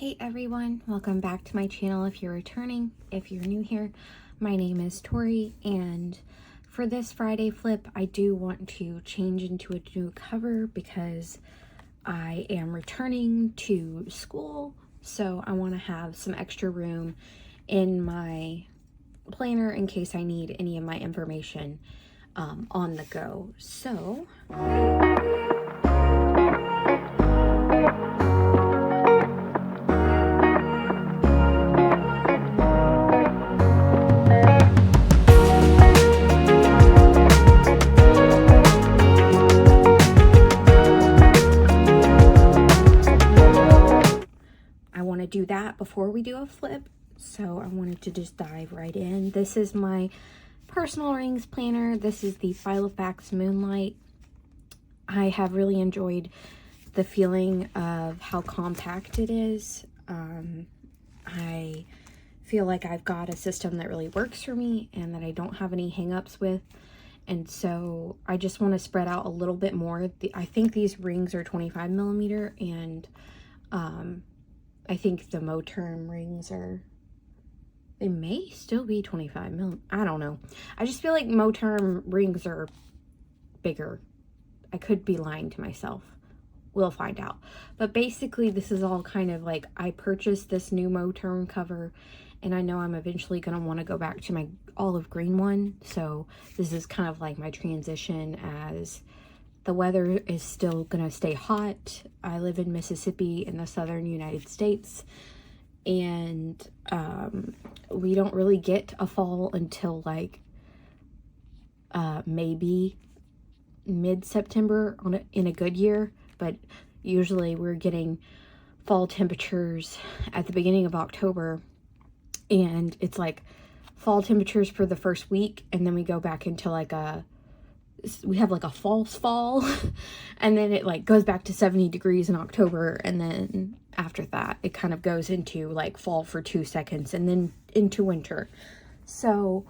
Hey everyone, welcome back to my channel if you're returning. If you're new here, my name is Tori, and for this Friday flip, I do want to change into a new cover because I am returning to school, so I want to have some extra room in my planner in case I need any of my information on the go. So I want to do that before we do a flip, so I wanted to just dive right in. This is my personal rings planner. This is the Filofax Moonlight. I have really enjoyed the feeling of how compact it is. I feel like I've got a system that really works for me and that I don't have any hangups with. And so I just want to spread out a little bit more. I think these rings are 25 millimeter, and I think the Moterm rings are, they may still be 25 mil. I don't know. I just feel like Moterm rings are bigger. I could be lying to myself. We'll find out. But basically, this is all kind of like, I purchased this new Moterm cover, and I know I'm eventually going to want to go back to my olive green one. So this is kind of like my transition as the weather is still going to stay hot. I live in Mississippi in the southern United States, and we don't really get a fall until like maybe mid-September in a good year, but usually we're getting fall temperatures at the beginning of October, and it's like fall temperatures for the first week, and then we go back into like we have like a false fall and then it like goes back to 70 degrees in October, and then after that it kind of goes into like fall for 2 seconds and then into winter. So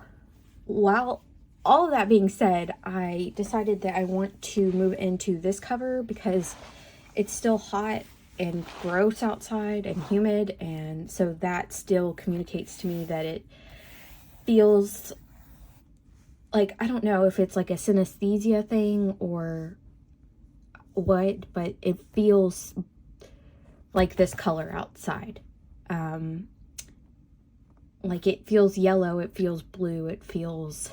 while all of that being said, I decided that I want to move into this cover because it's still hot and gross outside and humid, and so that still communicates to me that it feels like, I don't know if it's like a synesthesia thing or what, but it feels like this color outside. Like it feels yellow, it feels blue, it feels,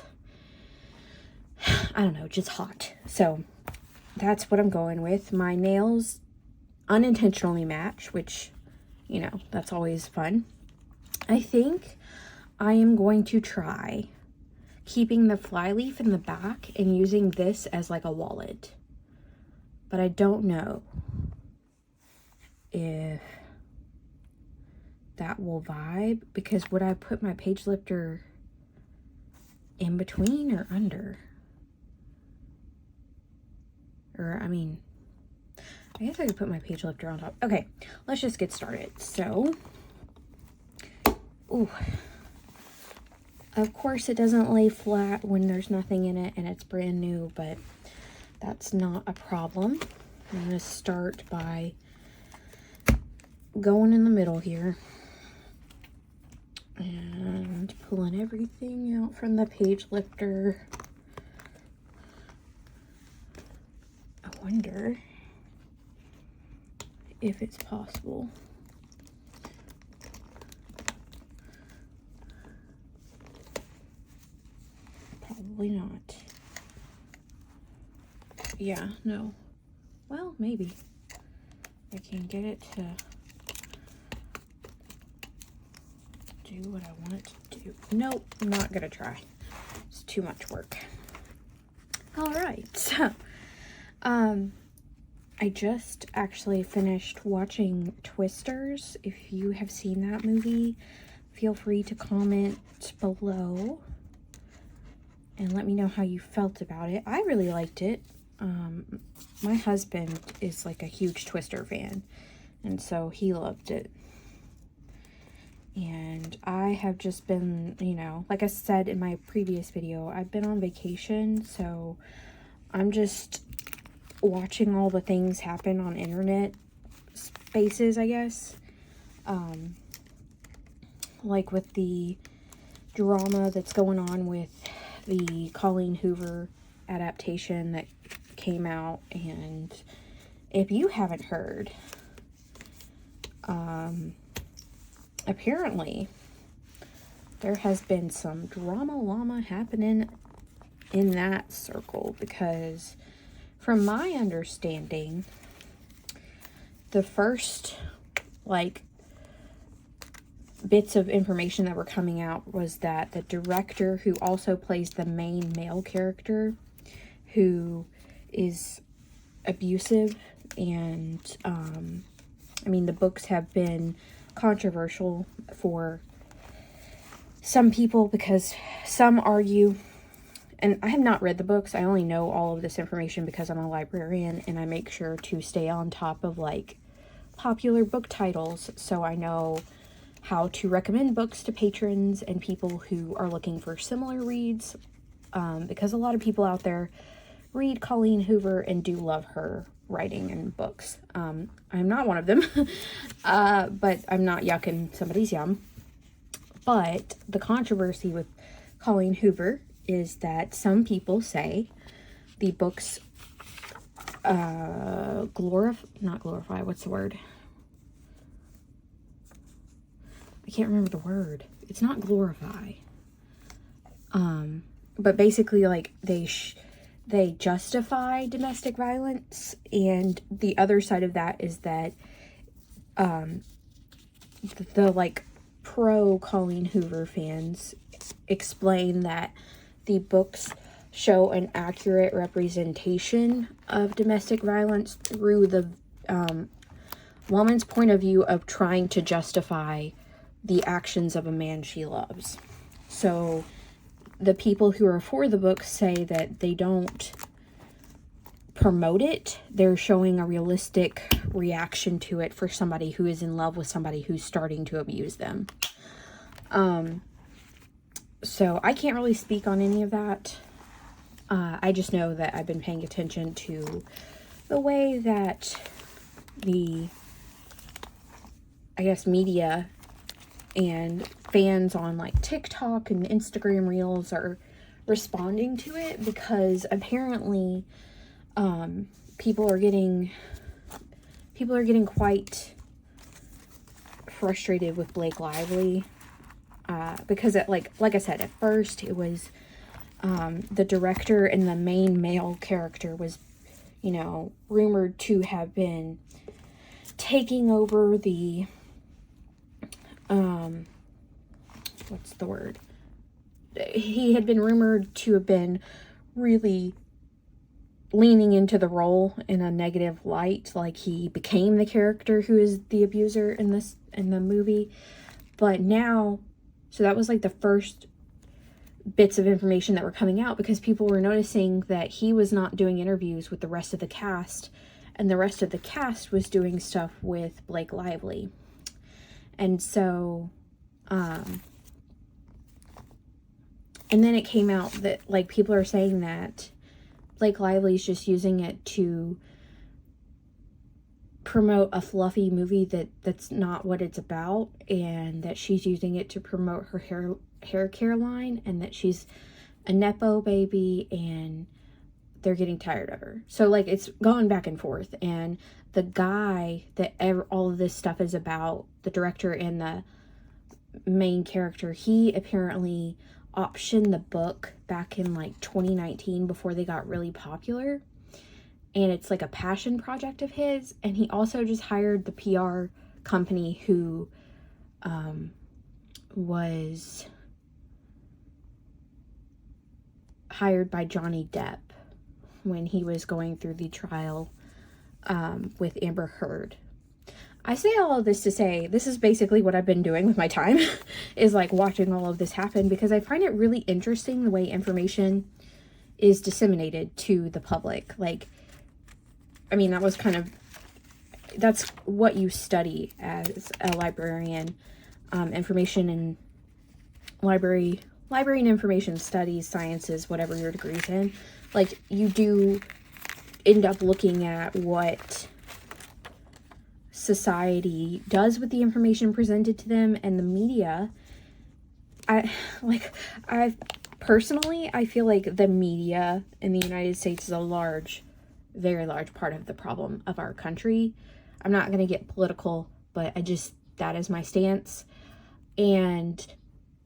I don't know, just hot. So that's what I'm going with. My nails unintentionally match, which, you know, that's always fun. I think I am going to try keeping the flyleaf in the back and using this as like a wallet, but I don't know if that will vibe, because would I put my page lifter in between or under? Or, I mean, I guess I could put my page lifter on top. Okay, let's just get started. So, ooh, of course it doesn't lay flat when there's nothing in it and it's brand new, but that's not a problem. I'm going to start by going in the middle here and pulling everything out from the page lifter. I wonder if it's possible. Probably not. Yeah, no. Well, maybe. I can get it to do what I want it to do. Nope, I'm not gonna try. It's too much work. Alright, so I just actually finished watching Twisters. If you have seen that movie, feel free to comment below and let me know how you felt about it. I really liked it. My husband is like a huge Twister fan, and so he loved it. And I have just been, you know, like I said in my previous video, I've been on vacation, so I'm just watching all the things happen on internet spaces, I guess. like with the drama that's going on with the Colleen Hoover adaptation that came out. And if you haven't heard, apparently there has been some drama llama happening in that circle, because from my understanding, the first like bits of information that were coming out was that the director, who also plays the main male character, who is abusive, and I mean, the books have been controversial for some people, because some argue, and I have not read the books, I only know all of this information because I'm a librarian and I make sure to stay on top of like popular book titles, so I know how to recommend books to patrons and people who are looking for similar reads, because a lot of people out there read Colleen Hoover and do love her writing and books. I'm not one of them, but I'm not yucking somebody's yum. But the controversy with Colleen Hoover is that some people say the books not glorify, what's the word? I can't remember the word. It's not glorify. But basically, like, they justify domestic violence, and the other side of that is that the like pro Colleen Hoover fans explain that the books show an accurate representation of domestic violence through the woman's point of view of trying to justify the actions of a man she loves. So the people who are for the book say that they don't promote it. They're showing a realistic reaction to it for somebody who is in love with somebody who's starting to abuse them. So I can't really speak on any of that. I just know that I've been paying attention to the way that the, I guess, media and fans on like TikTok and Instagram Reels are responding to it, because apparently people are getting quite frustrated with Blake Lively, because like I said, at first it was the director and the main male character was, you know, rumored to have been taking over the what's the word? He had been rumored to have been really leaning into the role in a negative light, like he became the character who is the abuser in the movie. But now, so that was like the first bits of information that were coming out, because people were noticing that he was not doing interviews with the rest of the cast, and the rest of the cast was doing stuff with Blake Lively. And so and then it came out that like people are saying that Blake Lively's just using it to promote a fluffy movie that's not what it's about, and that she's using it to promote her hair care line, and that she's a nepo baby and they're getting tired of her. So like it's going back and forth, and the guy that all of this stuff is about, the director and the main character, he apparently optioned the book back in like 2019 before they got really popular, and it's like a passion project of his. And he also just hired the PR company who was hired by Johnny Depp when he was going through the trial with Amber Heard. I say all of this to say, this is basically what I've been doing with my time, is like watching all of this happen, because I find it really interesting the way information is disseminated to the public. Like, I mean, that's what you study as a librarian, information and library and information studies, sciences, whatever your degree's in. Like, you do end up looking at what society does with the information presented to them, and the media. I feel like the media in the United States is a very large part of the problem of our country. I'm not going to get political, but that is my stance. And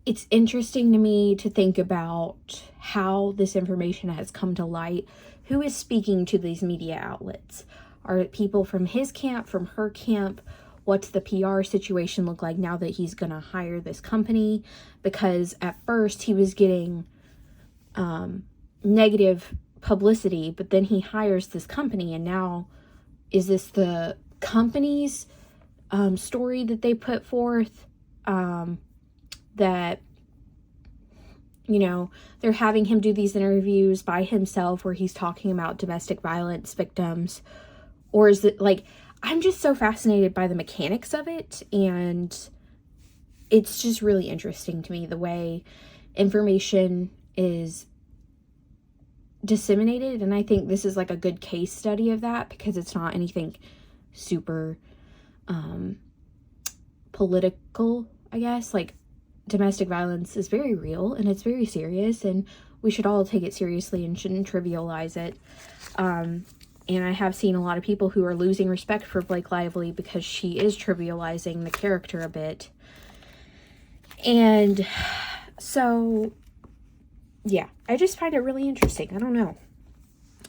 it's interesting to me to think about how this information has come to light. Who is speaking to these media outlets? Are it people from his camp, from her camp? What's the PR situation look like now that he's going to hire this company? Because at first he was getting negative publicity, but then he hires this company, and now is this the company's story that they put forth, that, you know, they're having him do these interviews by himself where he's talking about domestic violence victims? Or is it like, I'm just so fascinated by the mechanics of it, and it's just really interesting to me the way information is disseminated. And I think this is like a good case study of that, because it's not anything super political, I guess. Like, domestic violence is very real and it's very serious, and we should all take it seriously and shouldn't trivialize it. And I have seen a lot of people who are losing respect for Blake Lively because she is trivializing the character a bit. And so, yeah, I just find it really interesting. I don't know.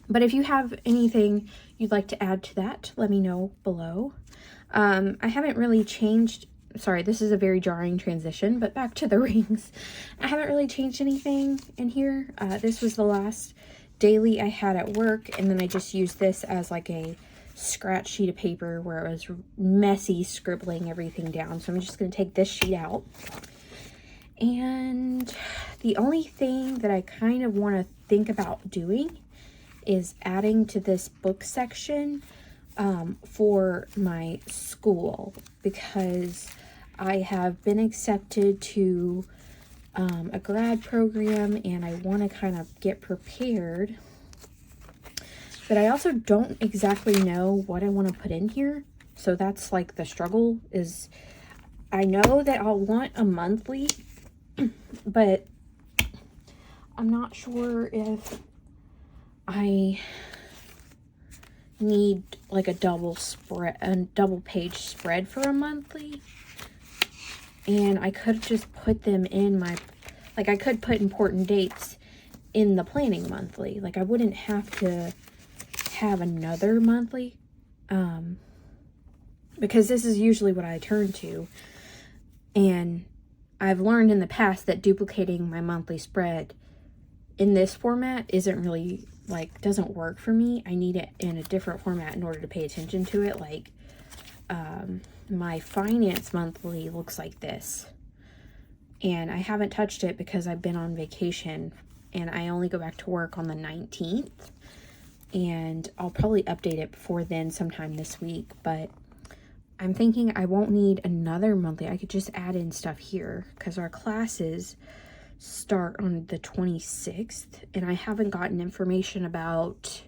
But if you have anything you'd like to add to that, let me know below. I haven't really changed. Sorry, this is a very jarring transition, but back to the rings. I haven't really changed anything in here. This was the last daily I had at work, and then I just used this as like a scratch sheet of paper where it was messy scribbling everything down. So I'm just going to take this sheet out. And the only thing that I kind of want to think about doing is adding to this book section for my school, because I have been accepted to a grad program, and I want to kind of get prepared. But I also don't exactly know what I want to put in here. So that's like the struggle, is I know that I'll want a monthly, but I'm not sure if I need like a double page spread for a monthly. And I could just put them in my, like, I could put important dates in the planning monthly. Like, I wouldn't have to have another monthly, because this is usually what I turn to. And I've learned in the past that duplicating my monthly spread in this format isn't really, like, doesn't work for me. I need it in a different format in order to pay attention to it. Like, my finance monthly looks like this, and I haven't touched it because I've been on vacation, and I only go back to work on the 19th, and I'll probably update it before then sometime this week. But I'm thinking I won't need another monthly. I could just add in stuff here, because our classes start on the 26th, and I haven't gotten information about,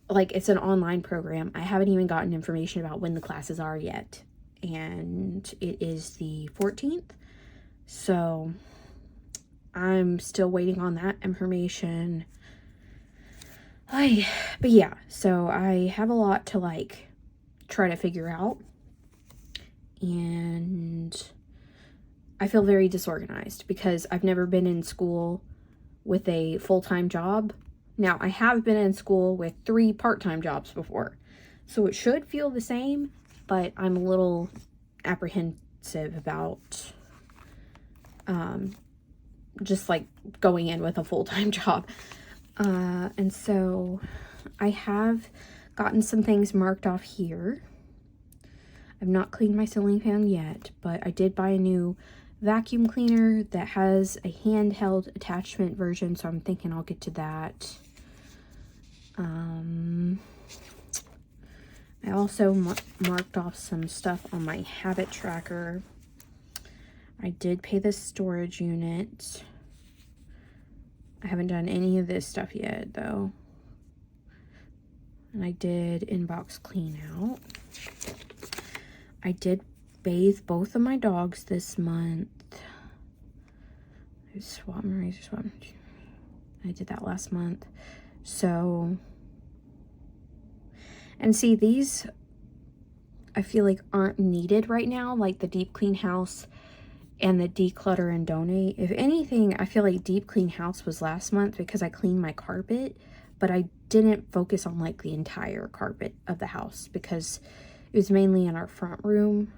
like, it's an online program. I haven't even gotten information about when the classes are yet. And it is the 14th. So I'm still waiting on that information. But yeah, so I have a lot to, like, try to figure out. And I feel very disorganized because I've never been in school with a full-time job. Now, I have been in school with 3 part-time jobs before, so it should feel the same, but I'm a little apprehensive about just, like, going in with a full-time job. And so I have gotten some things marked off here. I've not cleaned my ceiling fan yet, but I did buy a new vacuum cleaner that has a handheld attachment version, so I'm thinking I'll get to that. I also marked off some stuff on my habit tracker. I did pay the storage unit. I haven't done any of this stuff yet, though. And I did inbox clean out. I did bathe both of my dogs this month. Swap and razor swap. I did that last month. So, and see, these I feel like aren't needed right now, like the deep clean house and the declutter and donate. If anything, I feel like deep clean house was last month because I cleaned my carpet, but I didn't focus on like the entire carpet of the house because it was mainly in our front room.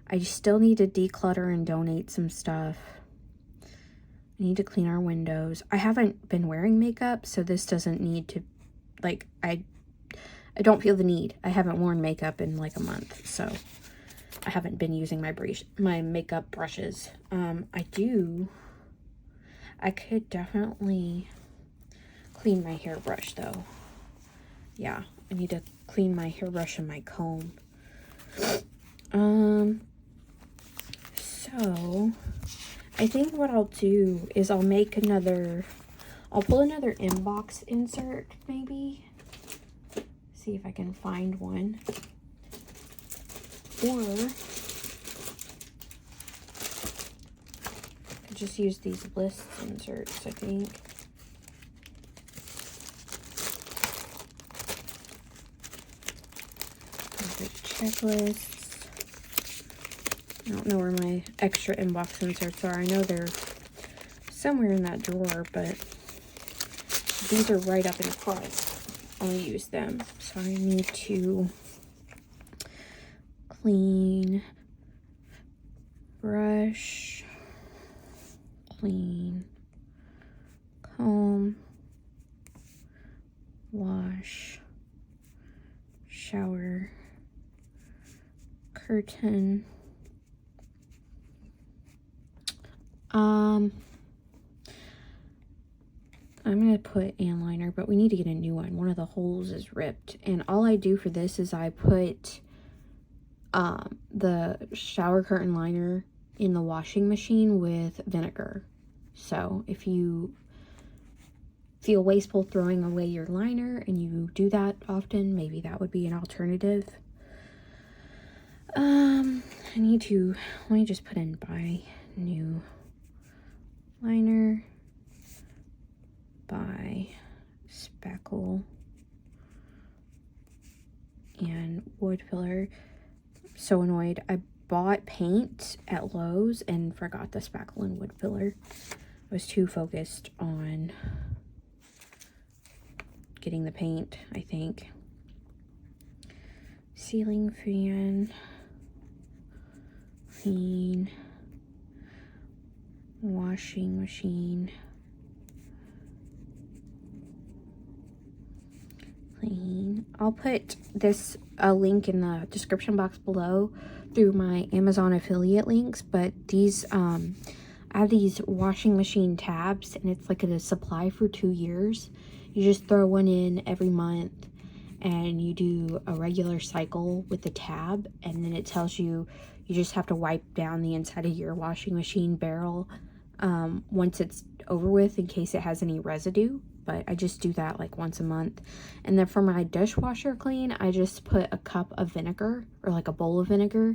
I still need to declutter and donate some stuff. I need to clean our windows. I haven't been wearing makeup, so this doesn't need to, like, I don't feel the need. I haven't worn makeup in like a month, so I haven't been using my makeup brushes. I could definitely clean my hairbrush though. Yeah, I need to clean my hairbrush and my comb. So I think what I'll do is I'll pull another inbox insert maybe. See if I can find one. Or I just use these list inserts, I think. Checklists. I don't know where my extra inbox inserts are. I know they're somewhere in that drawer, but these are right up in front. I'll use them. So I need to clean, brush, clean, comb, wash, shower, curtain. I'm going to put an liner, but we need to get a new one. One of the holes is ripped. And all I do for this is I put the shower curtain liner in the washing machine with vinegar. So if you feel wasteful throwing away your liner and you do that often, maybe that would be an alternative. Let me just put in buy new liner, buy spackle and wood filler. So annoyed. I bought paint at Lowe's and forgot the spackle and wood filler. I was too focused on getting the paint, I think. Ceiling fan, clean, washing machine, clean. I'll put a link in the description box below through my Amazon affiliate links, but these I have these washing machine tabs, and it's like a supply for 2 years. You just throw one in every month and you do a regular cycle with the tab, and then it tells you just have to wipe down the inside of your washing machine barrel once it's over with in case it has any residue. But I just do that like once a month. And then for my dishwasher clean, I just put a cup of vinegar or like a bowl of vinegar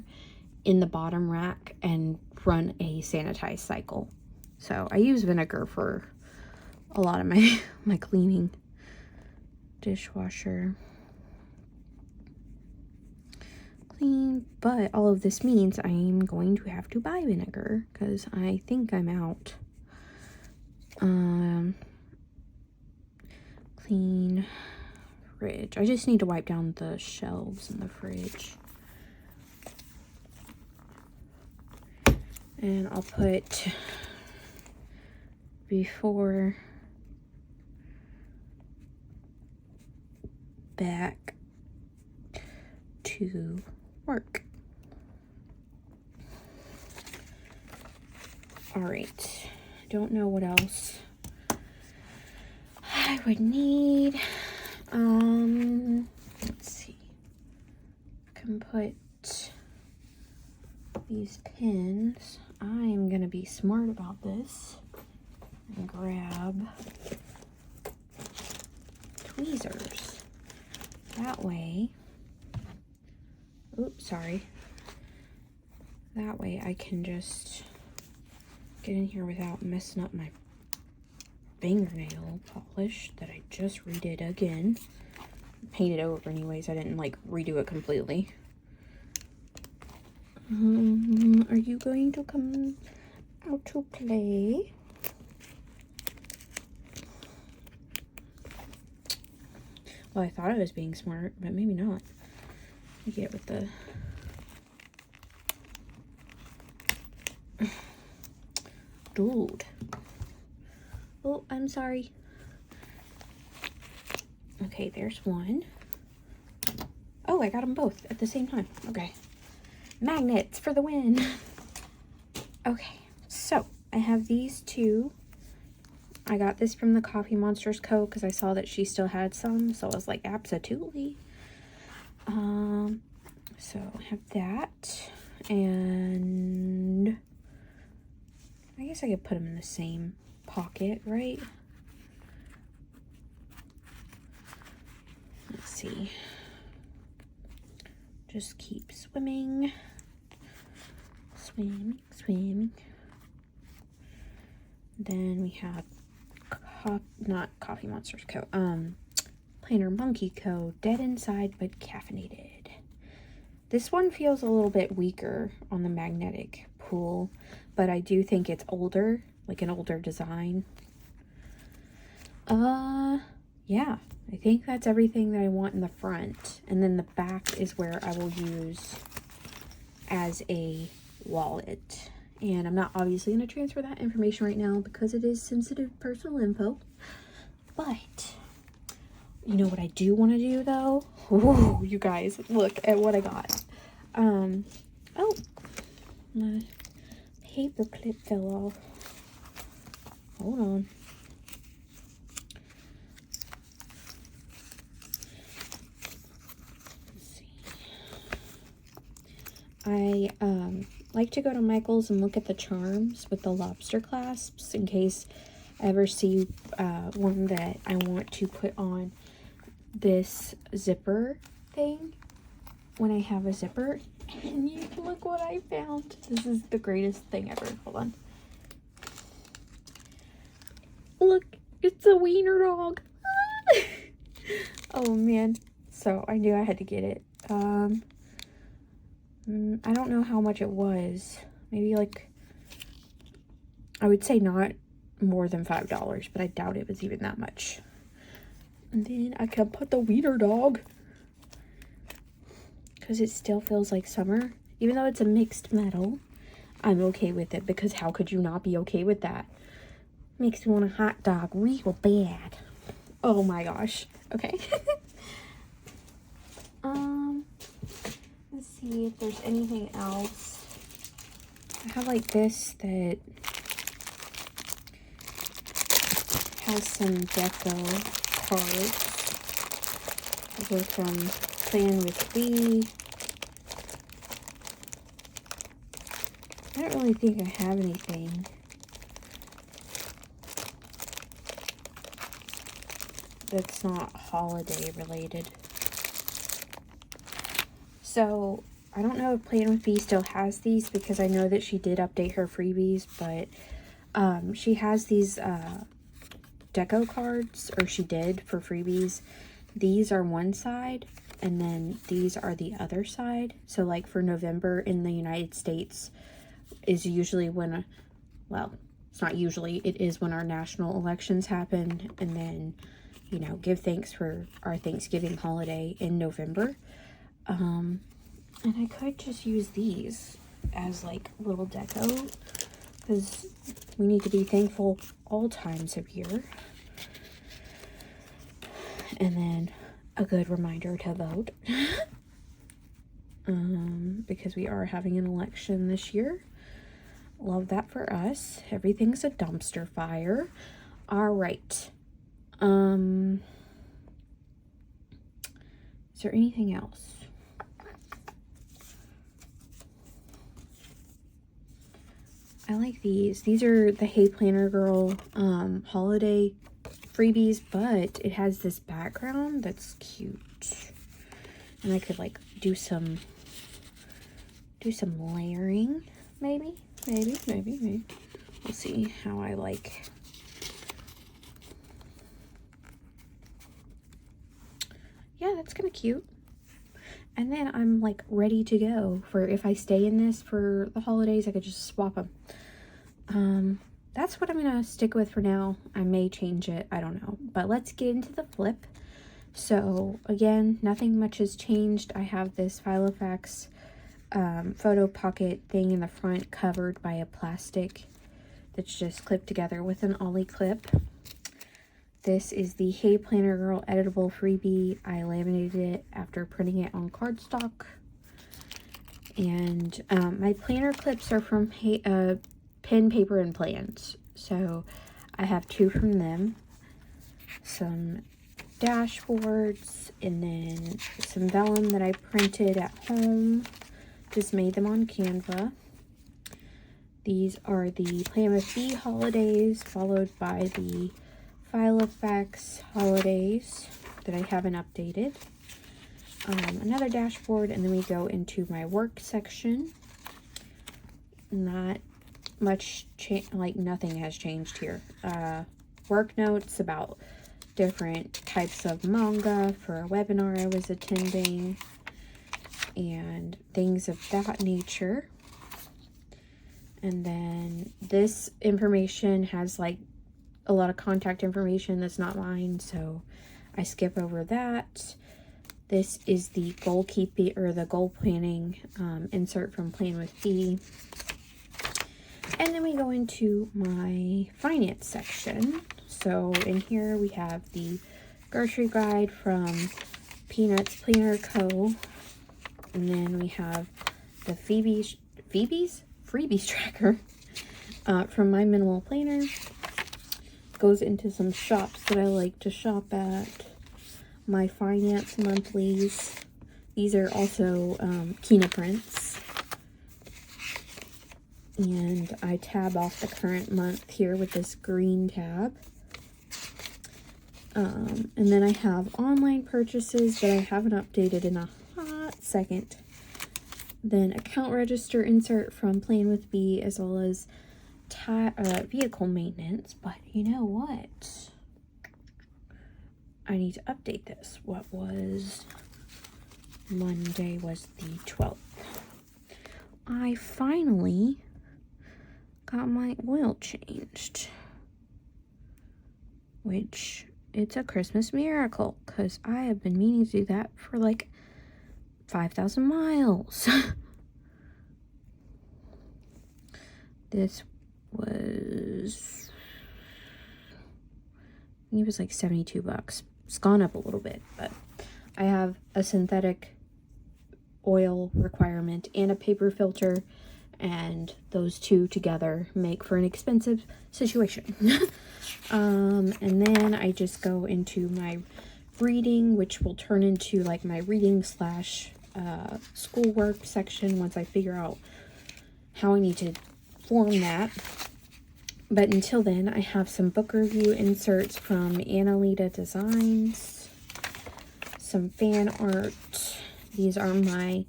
in the bottom rack and run a sanitized cycle. So I use vinegar for a lot of my cleaning. Dishwasher clean, but all of this means I'm going to have to buy vinegar because I think I'm out. Clean fridge. I just need to wipe down the shelves in the fridge. And I'll put before, back to work. All right. Don't know what else I would need. Let's see. I can put these pins. I'm gonna be smart about this and grab tweezers. That way, oops, sorry. That way I can just get in here without messing up my fingernail polish that I just redid again. Painted over anyways, I didn't like redo it completely. Are you going to come out to play? Well, I thought I was being smart, but maybe not. I get with the... Dude. Oh, I'm sorry. Okay, there's one. Oh, I got them both at the same time. Okay. Magnets for the win. Okay, so I have these two. I got this from the Coffee Monsters Co. because I saw that she still had some, so I was like, absolutely. So I have that, and I guess I could put them in the same pocket, right? Let's see. Just keep swimming. Swimming, swimming. Then we have not Coffee Monsters Co. Planner Monkey Co. Dead inside but caffeinated. This one feels a little bit weaker on the magnetic pull, but I do think it's older, like an older design. Yeah, I think that's everything that I want in the front. And then the back is where I will use as a wallet. And I'm not obviously going to transfer that information right now because it is sensitive personal info. But you know what I do want to do though? Ooh, you guys, look at what I got. Oh, my paper clip fell off. Hold on. Let's see. I like to go to Michael's and look at the charms with the lobster clasps in case I ever see one that I want to put on this zipper thing when I have a zipper. And you look what I found. This is the greatest thing ever. Hold on. Look, it's a wiener dog. Oh man. So I knew I had to get it. I don't know how much it was. Maybe like, I would say not more than $5, but I doubt it was even that much. And then I can put the wiener dog, because it still feels like summer. Even though it's a mixed metal, I'm okay with it, because how could you not be okay with that? Makes me want a hot dog real bad. Oh my gosh. Okay. Let's see if there's anything else. I have like this that has some deco cards. Those are from planwithme. I don't really think I have anything. That's not holiday related. So I don't know if planwithme still has these, because I know that she did update her freebies, but she has these deco cards, or she did, for freebies. These are one side and then these are the other side. So like for November in the United States is usually when, well, it's not usually, it is when our national elections happen, and then, you know, give thanks for our Thanksgiving holiday in November. And I could just use these as like little deco, because we need to be thankful all times of year. And then a good reminder to vote. Because we are having an election this year. Love that for us. Everything's a dumpster fire. All right. Is there anything else? I like these. These are the Hey Planner Girl holiday freebies, but it has this background that's cute. And I could like do some layering, maybe. We'll see how I like. Yeah, that's kind of cute. And then I'm like ready to go for if I stay in this for the holidays, I could just swap them. That's what I'm gonna stick with for now. I may change it, I don't know. But let's get into the flip. So again, nothing much has changed. I have this Filofax photo pocket thing in the front covered by a plastic that's just clipped together with an ollie clip. This is the Hey Planner Girl editable freebie. I laminated it after printing it on cardstock. And my planner clips are from Pen, Paper, and Plans. So I have 2 from them. Some dashboards, and then some vellum that I printed at home. Just made them on Canva. These are the Plan with Me holidays, followed by the Filofax holidays that I haven't updated. Another dashboard, and then we go into my work section. Not much like nothing has changed here. Work notes about different types of manga for a webinar I was attending and things of that nature. And then this information has like a lot of contact information that's not mine, so I skip over that. This is the goal keeping or the goal planning insert from Plan with Me. And then we go into my finance section. So in here we have the grocery guide from Peanuts Planner Co. And then we have the freebies tracker from My Minimal Planner. Goes into some shops that I like to shop at. My finance monthlies. These are also Kina prints. And I tab off the current month here with this green tab. And then I have online purchases that I haven't updated in a hot second. Then account register insert from Plan with Me, as well as vehicle maintenance. But you know what? I need to update this. What was Monday was the 12th. I finally got my oil changed, which it's a Christmas miracle because I have been meaning to do that for like 5,000 miles. This was, I think it was like 72 bucks. It's gone up a little bit, but I have a synthetic oil requirement and a paper filter, and those two together make for an expensive situation. And then I just go into my reading, which will turn into like my reading slash schoolwork section once I figure out how I need to form that. But until then, I have some book review inserts from Annalita Designs, some fan art. These are my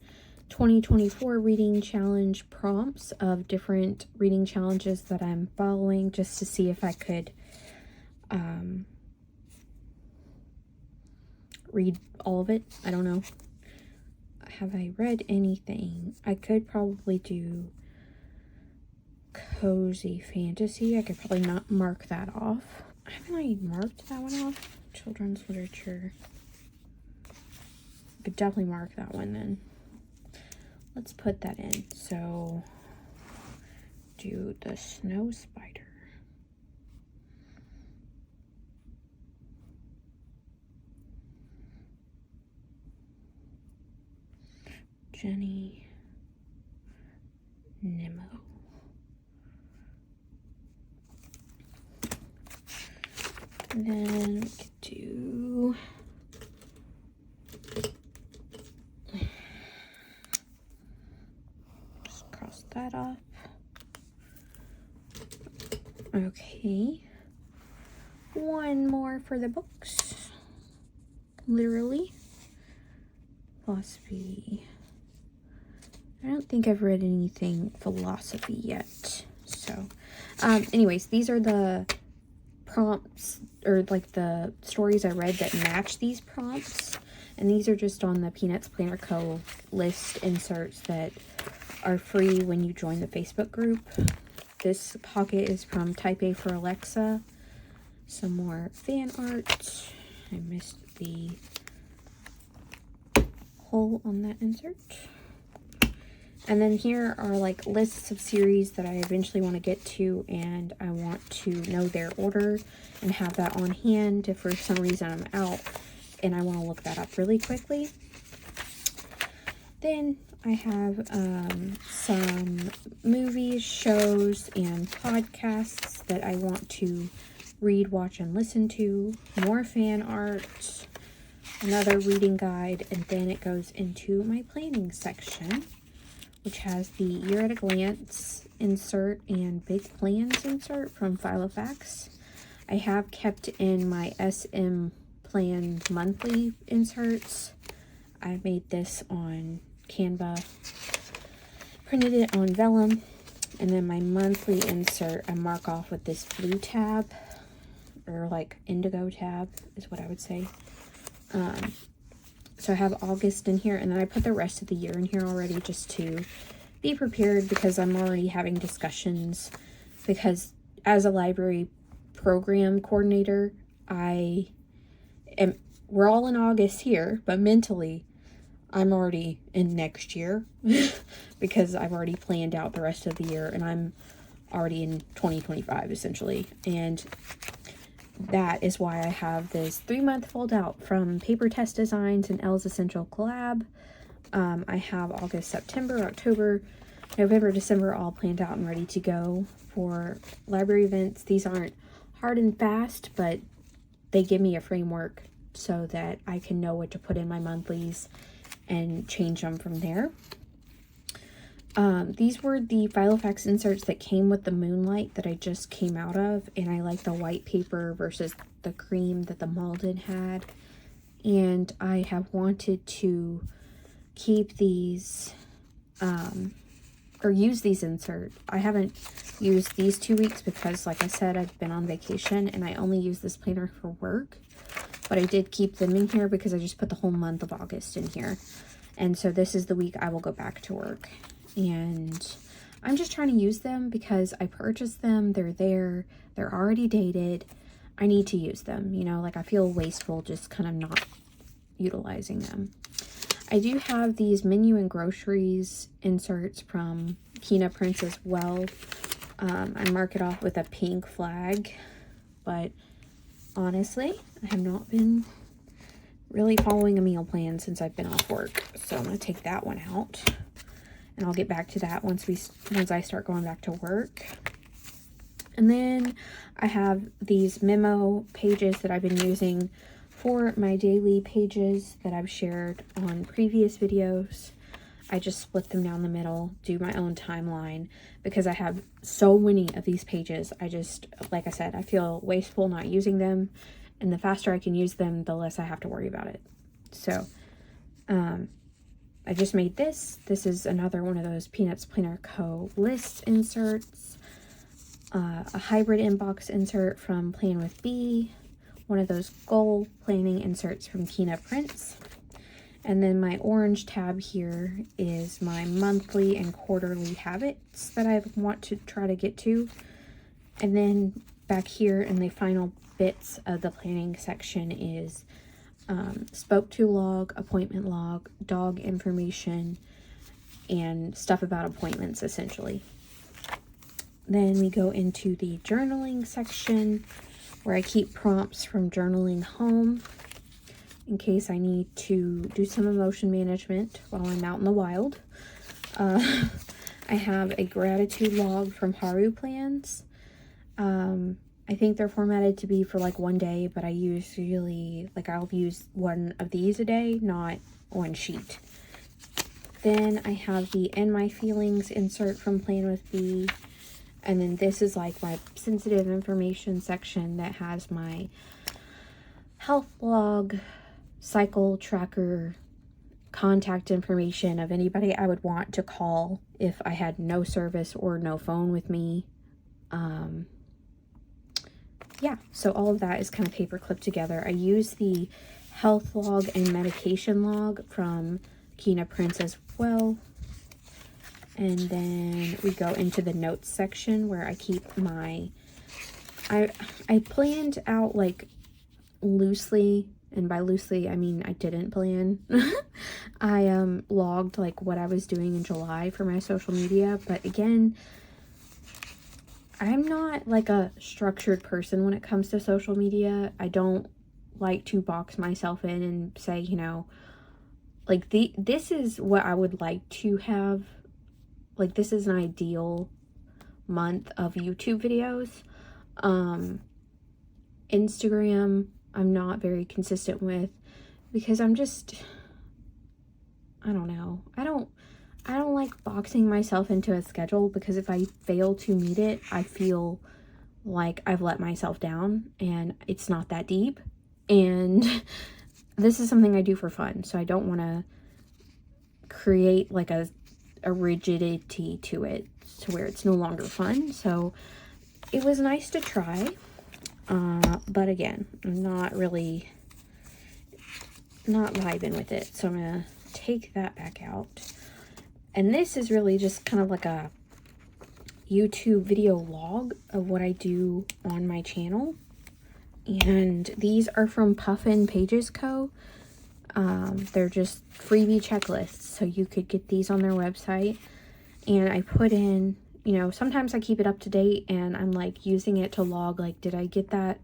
2024 reading challenge prompts of different reading challenges that I'm following, just to see if I could read all of it. I don't know. Have I read anything? I could probably do cozy fantasy. I could probably not mark that off. Haven't I marked that one off? Children's literature. I could definitely mark that one then. Let's put that in. So, do the snow spider. Jenny Nemo. And then we could do just cross that off. Okay. One more for the books. Literally. philosophy. I don't think I've read anything philosophy yet. So, anyways, these are the prompts, or like the stories I read that match these prompts. And these are just on the Peanuts Planner Co. list inserts that are free when you join the Facebook group. This pocket is from Type A for Alexa. Some more fan art. I missed the hole on that insert. And then here are like lists of series that I eventually want to get to, and I want to know their order and have that on hand if for some reason I'm out and I want to look that up really quickly. Then I have some movies, shows, and podcasts that I want to read, watch, and listen to. More fan art, another reading guide, and then it goes into my planning section, which has the Year at a Glance insert and Big Plans insert from Filofax. I have kept in my SM Plan monthly inserts. I made this on Canva, printed it on vellum, and then my monthly insert I mark off with this blue tab, or like indigo tab is what I would say. So I have August in here, and then I put the rest of the year in here already just to be prepared, because I'm already having discussions, because as a library program coordinator, we're all in August here, but mentally I'm already in next year because I've already planned out the rest of the year, and I'm already in 2025 essentially. And that is why I have this 3-month fold out from Paper Test Designs and Elle's Essential Collab. I have August, September, October, November, December all planned out and ready to go for library events. These aren't hard and fast, but they give me a framework so that I can know what to put in my monthlies and change them from there. These were the Filofax inserts that came with the Moonlight that I just came out of, and I like the white paper versus the cream that the Malden had. And I have wanted to keep these, or use these inserts. I haven't used these 2 weeks because, like I said, I've been on vacation and I only use this planner for work. But I did keep them in here because I just put the whole month of August in here. And so this is the week I will go back to work. And I'm just trying to use them because I purchased them. They're there. They're already dated. I need to use them. You know, like I feel wasteful just kind of not utilizing them. I do have these menu and groceries inserts from Kina Prints as well. I mark it off with a pink flag, but honestly, I have not been really following a meal plan since I've been off work. So I'm going to take that one out. And I'll get back to that once I start going back to work. And then I have these memo pages that I've been using for my daily pages that I've shared on previous videos. I just split them down the middle, do my own timeline, because I have so many of these pages. I just, like I said, I feel wasteful not using them. And the faster I can use them, the less I have to worry about it. So, I just made this. This is another one of those Peanuts Planner Co. list inserts. A hybrid inbox insert from planwithme. One of those goal planning inserts from Kina Prints. And then my orange tab here is my monthly and quarterly habits that I want to try to get to. And then back here in the final bits of the planning section is spoke to log, appointment log, dog information, and stuff about appointments essentially. Then we go into the journaling section where I keep prompts from journaling home in case I need to do some emotion management while I'm out in the wild. I have a gratitude log from Haru Plans. I think they're formatted to be for like 1 day, but I usually, like I'll use one of these a day, not one sheet. Then I have the And My Feelings insert from planwithme. And then this is like my sensitive information section that has my health log, cycle tracker, contact information of anybody I would want to call if I had no service or no phone with me. Yeah, so all of that is kind of paper clipped together. I use the health log and medication log from Kina Prince as well. And then we go into the notes section where I keep my, I planned out like loosely, and by loosely I mean I didn't plan. I logged like what I was doing in July for my social media, but again, I'm not like a structured person when it comes to social media. I don't like to box myself in and say, you know, like this is what I would like to have. Like, this is an ideal month of YouTube videos. Instagram, I'm not very consistent with, because I'm just, I don't know. I don't like boxing myself into a schedule, because if I fail to meet it, I feel like I've let myself down, and it's not that deep. And this is something I do for fun, so I don't want to create like a rigidity to it to where it's no longer fun. So it was nice to try, but again, I'm not vibing with it, so I'm gonna take that back out. And this is really just kind of like a YouTube video log of what I do on my channel, and these are from Puffin Pages Co. They're just freebie checklists, so you could get these on their website. And I put in, you know, sometimes I keep it up to date, and I'm like using it to log, like, did I get that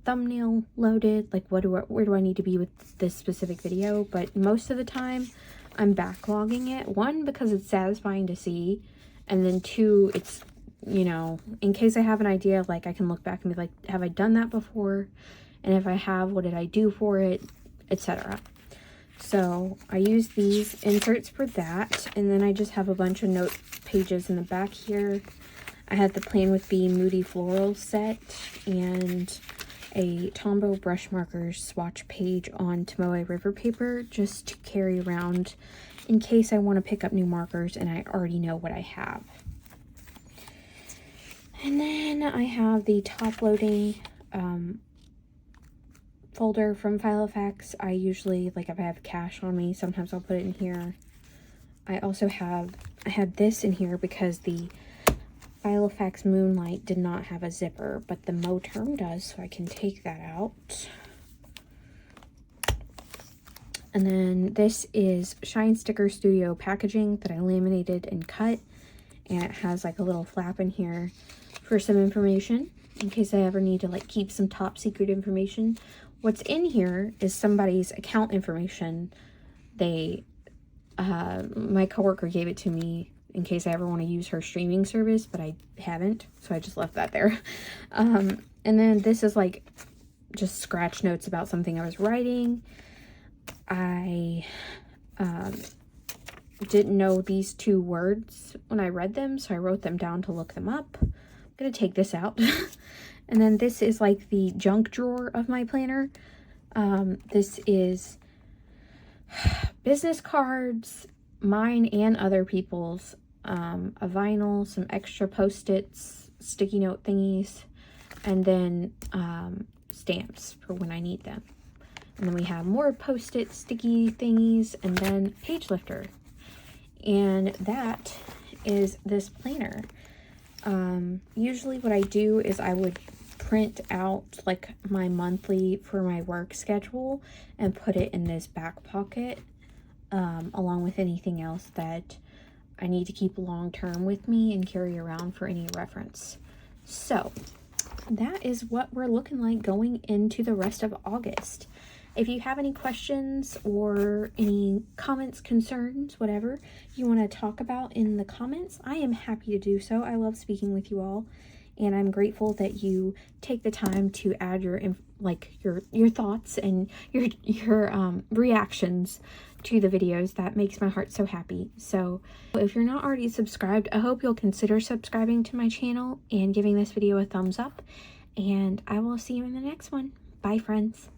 thumbnail loaded? Like, where do I need to be with this specific video? But most of the time I'm backlogging it. One, because it's satisfying to see, and then two, it's, you know, in case I have an idea, like I can look back and be like, have I done that before? And if I have, what did I do for it? Etc. So I use these inserts for that, and then I just have a bunch of note pages in the back here. I had the Plan with Me Moody Floral set and a Tombow brush markers swatch page on Tomoe River paper, just to carry around in case I want to pick up new markers and I already know what I have. And then I have the top loading folder from Filofax. I usually, like, if I have cash on me, sometimes I'll put it in here. I had this in here because the Filofax Moonlight did not have a zipper, but the Moterm does, so I can take that out. And then this is Shine Sticker Studio packaging that I laminated and cut, and it has like a little flap in here for some information in case I ever need to like keep some top secret information. What's in here is somebody's account information. My coworker gave it to me in case I ever want to use her streaming service, but I haven't, so I just left that there. And then this is like just scratch notes about something I was writing. I didn't know these two words when I read them, so I wrote them down to look them up. I'm gonna take this out. And then this is like the junk drawer of my planner. This is business cards, mine and other people's, a vinyl, some extra post-its, sticky note thingies, and then stamps for when I need them. And then we have more post-it sticky thingies, and then page lifter. And that is this planner. Usually what I do is I would print out like my monthly for my work schedule and put it in this back pocket, along with anything else that I need to keep long term with me and carry around for any reference. So that is what we're looking like going into the rest of August. If you have any questions or any comments, concerns, whatever you want to talk about in the comments, I am happy to do so. I love speaking with you all, and I'm grateful that you take the time to add your thoughts and your reactions to the videos. That makes my heart so happy. So if you're not already subscribed, I hope you'll consider subscribing to my channel and giving this video a thumbs up, and I will see you in the next one. Bye, friends.